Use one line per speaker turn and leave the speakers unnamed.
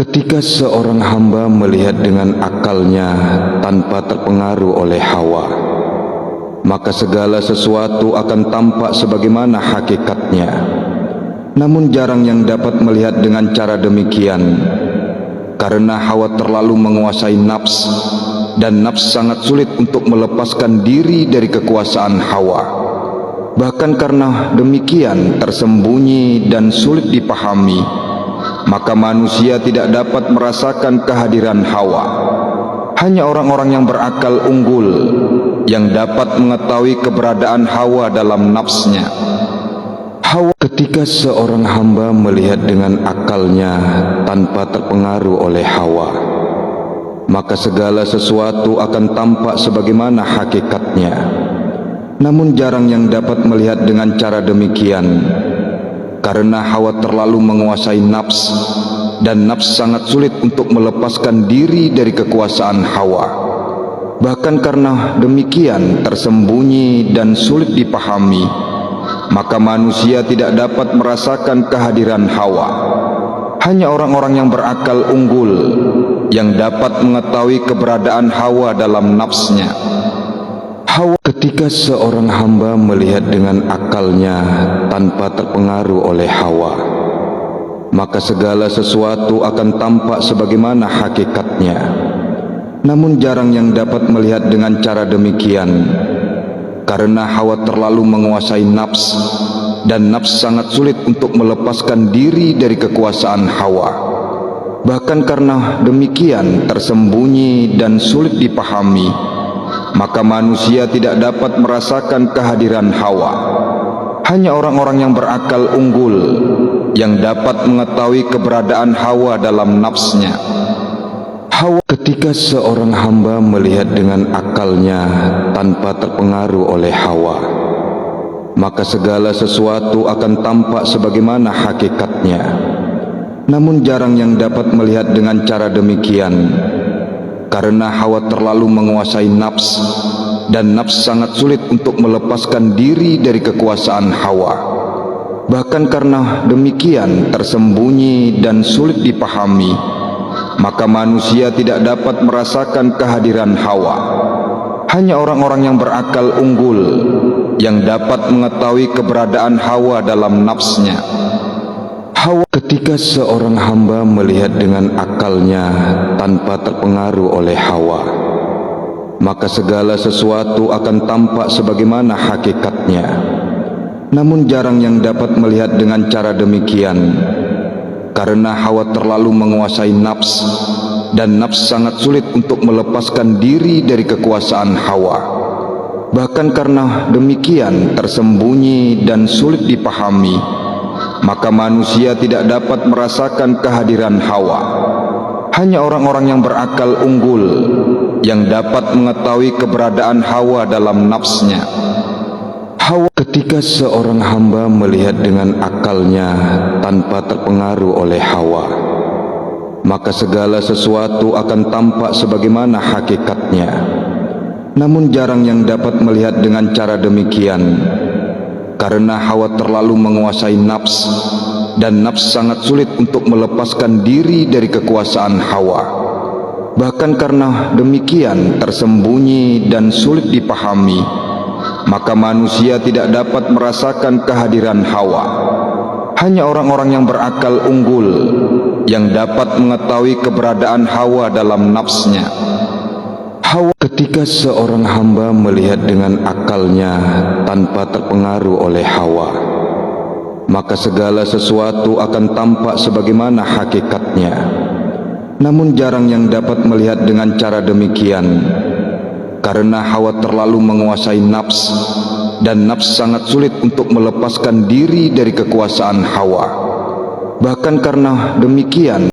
Ketika seorang hamba melihat dengan akalnya tanpa terpengaruh oleh hawa, maka segala sesuatu akan tampak sebagaimana hakikatnya. Namun jarang yang dapat melihat dengan cara demikian, karena hawa terlalu menguasai nafs, dan nafs sangat sulit untuk melepaskan diri dari kekuasaan hawa. Bahkan karena demikian tersembunyi dan sulit dipahami, maka manusia tidak dapat merasakan kehadiran hawa. Hanya orang-orang yang berakal unggul yang dapat mengetahui keberadaan hawa dalam nafsnya. Hawa. Ketika seorang hamba melihat dengan akalnya tanpa terpengaruh oleh hawa, maka segala sesuatu akan tampak sebagaimana hakikatnya. Namun jarang yang dapat melihat dengan cara demikian, karena hawa terlalu menguasai nafs, dan nafs sangat sulit untuk melepaskan diri dari kekuasaan hawa. Bahkan karena demikian tersembunyi dan sulit dipahami, maka manusia tidak dapat merasakan kehadiran hawa. Hanya orang-orang yang berakal unggul yang dapat mengetahui keberadaan hawa dalam nafsnya. Hawa. Ketika seorang hamba melihat dengan akalnya tanpa terpengaruh oleh hawa, maka segala sesuatu akan tampak sebagaimana hakikatnya. Namun jarang yang dapat melihat dengan cara demikian, karena hawa terlalu menguasai nafs, dan nafs sangat sulit untuk melepaskan diri dari kekuasaan hawa. Bahkan karena demikian tersembunyi dan sulit dipahami, maka manusia tidak dapat merasakan kehadiran hawa. Hanya orang-orang yang berakal unggul yang dapat mengetahui keberadaan hawa dalam nafsnya. Hawa. Ketika seorang hamba melihat dengan akalnya tanpa terpengaruh oleh hawa, maka segala sesuatu akan tampak sebagaimana hakikatnya. Namun jarang yang dapat melihat dengan cara demikian, karena hawa terlalu menguasai nafs, dan nafs sangat sulit untuk melepaskan diri dari kekuasaan hawa. Bahkan karena demikian tersembunyi dan sulit dipahami, maka manusia tidak dapat merasakan kehadiran hawa. Hanya orang-orang yang berakal unggul yang dapat mengetahui keberadaan hawa dalam nafsnya. Hawa. Ketika seorang hamba melihat dengan akalnya tanpa terpengaruh oleh hawa, maka segala sesuatu akan tampak sebagaimana hakikatnya. Namun jarang yang dapat melihat dengan cara demikian, karena hawa terlalu menguasai nafs, dan nafs sangat sulit untuk melepaskan diri dari kekuasaan hawa. Bahkan karena demikian tersembunyi dan sulit dipahami, maka manusia tidak dapat merasakan kehadiran hawa. Hanya orang-orang yang berakal unggul yang dapat mengetahui keberadaan hawa dalam nafsnya. Hawa. Ketika seorang hamba melihat dengan akalnya tanpa terpengaruh oleh hawa, maka segala sesuatu akan tampak sebagaimana hakikatnya. Namun jarang yang dapat melihat dengan cara demikian, karena hawa terlalu menguasai nafs, dan nafs sangat sulit untuk melepaskan diri dari kekuasaan hawa. Bahkan karena demikian tersembunyi dan sulit dipahami, maka manusia tidak dapat merasakan kehadiran hawa. Hanya orang-orang yang berakal unggul yang dapat mengetahui keberadaan hawa dalam nafsnya. Hawa. Ketika seorang hamba melihat dengan akalnya tanpa terpengaruh oleh hawa, maka segala sesuatu akan tampak sebagaimana hakikatnya. Namun jarang yang dapat melihat dengan cara demikian, karena hawa terlalu menguasai nafs, dan nafs sangat sulit untuk melepaskan diri dari kekuasaan hawa. Bahkan karena demikian